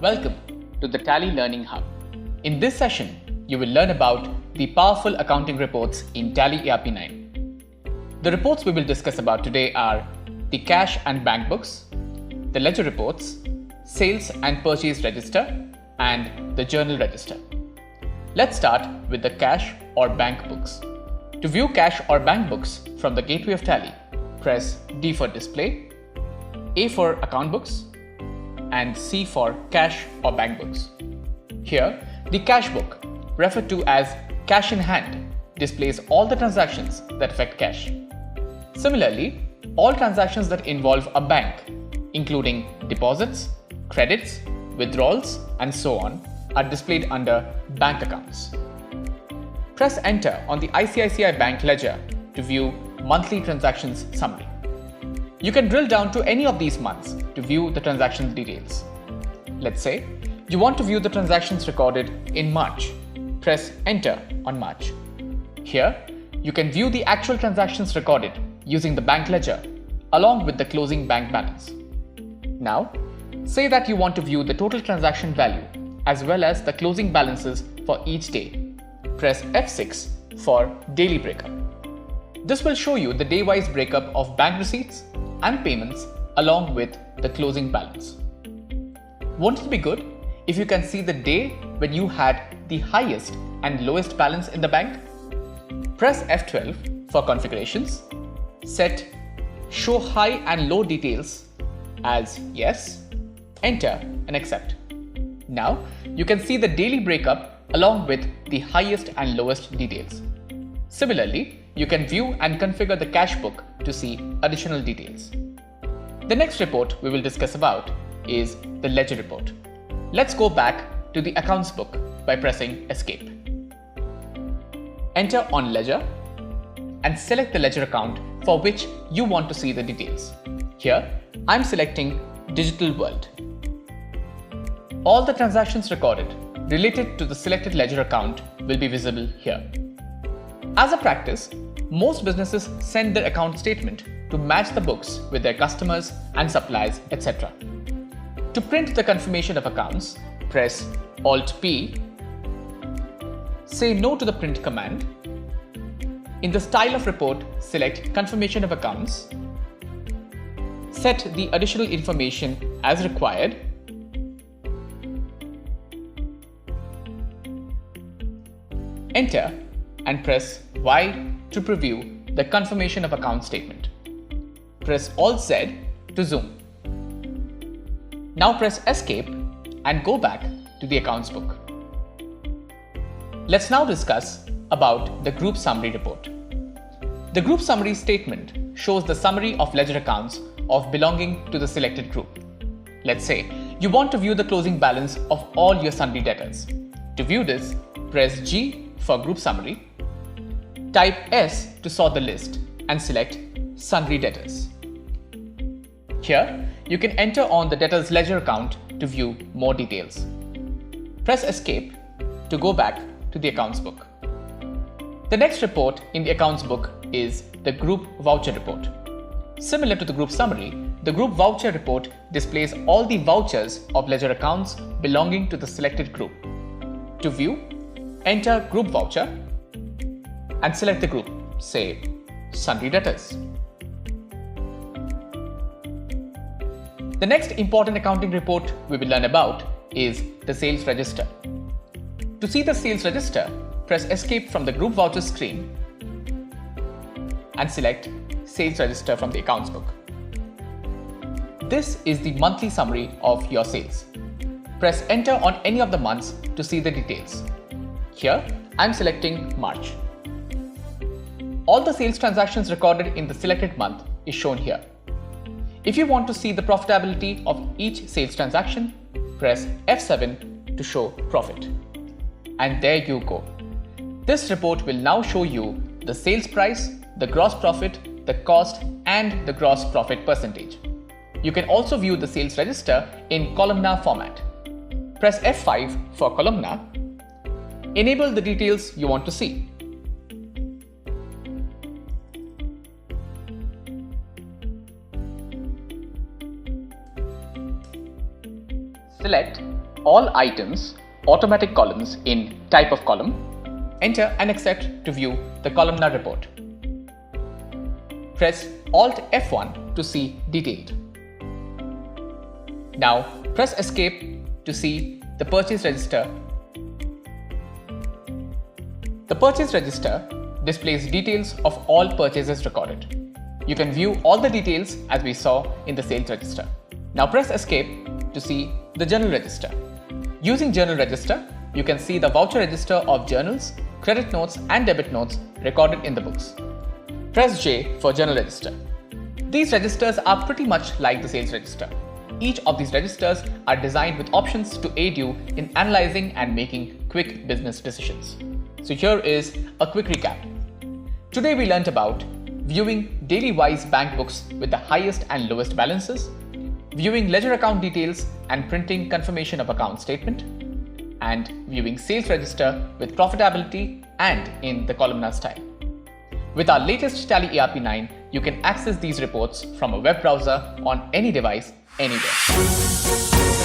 Welcome to the Tally Learning Hub. In this session, you will learn about the powerful accounting reports in Tally.ERP 9. The reports we will discuss about today are the cash and bank books, the ledger reports, sales and purchase register, and the journal register. Let's start with the cash or bank books. To view cash or bank books from the gateway of Tally, press D for display, A for account books, and C for cash or bank books. Here, the cash book, referred to as cash in hand, displays all the transactions that affect cash. Similarly, all transactions that involve a bank, including deposits, credits, withdrawals, and so on, are displayed under bank accounts. Press Enter on the ICICI Bank ledger to view monthly transactions summary. You can drill down to any of these months to view the transaction details. Let's say you want to view the transactions recorded in March. Press Enter on March. Here, you can view the actual transactions recorded using the bank ledger along with the closing bank balance. Now, say that you want to view the total transaction value as well as the closing balances for each day. Press F6 for daily breakup. This will show you the day-wise breakup of bank receipts and payments along with the closing balance. Won't it be good if you can see the day when you had the highest and lowest balance in the bank? Press F12 for configurations. Set Show High and Low Details as Yes. Enter and accept. Now you can see the daily breakup along with the highest and lowest details. Similarly, you can view and configure the cash book to see additional details. The next report we will discuss about is the ledger report. Let's go back to the accounts book by pressing Escape. Enter on ledger and select the ledger account for which you want to see the details. Here, I'm selecting Digital World. All the transactions recorded related to the selected ledger account will be visible here. As a practice, most businesses send their account statement to match the books with their customers and suppliers, etc. To print the confirmation of accounts, press Alt-P, say no to the print command. In the style of report, select Confirmation of Accounts, set the additional information as required, enter and press Y to preview the confirmation of account statement. Press Alt-Z to zoom. Now press Escape and go back to the accounts book. Let's now discuss about the group summary report. The group summary statement shows the summary of ledger accounts of belonging to the selected group. Let's say you want to view the closing balance of all your sundry debtors. To view this, press G for group summary, type S to sort the list and select sundry debtors. Here, you can enter on the debtors ledger account to view more details. Press Escape to go back to the accounts book. The next report in the accounts book is the group voucher report. Similar to the group summary, the group voucher report displays all the vouchers of ledger accounts belonging to the selected group. To view, enter group voucher and select the group, say sundry debtors. The next important accounting report we will learn about is the sales register. To see the sales register, press Escape from the group voucher screen and select Sales Register from the accounts book. This is the monthly summary of your sales. Press Enter on any of the months to see the details. Here, I'm selecting March. All the sales transactions recorded in the selected month is shown here. If you want to see the profitability of each sales transaction, press F7 to show profit. And there you go. This report will now show you the sales price, the gross profit, the cost, and the gross profit percentage. You can also view the sales register in columnar format. Press F5 for columnar. Enable the details you want to see. select all items, automatic columns in type of column, enter and accept to view the columnar report. Press Alt F1 to see detailed. Now press Escape to see the purchase register. The purchase register displays details of all purchases recorded. You can view all the details as we saw in the sales register. Now press Escape to see the journal register. Using journal register, you can see the voucher register of journals, credit notes and debit notes recorded in the books. Press J for journal register. These registers are pretty much like the sales register. Each of these registers are designed with options to aid you in analyzing and making quick business decisions. So here is a quick recap. Today we learnt about viewing daily wise bank books with the highest and lowest balances, viewing ledger account details and printing confirmation of account statement, and viewing sales register with profitability and in the columnar style. With our latest Tally.ERP 9, you can access these reports from a web browser on any device, anywhere.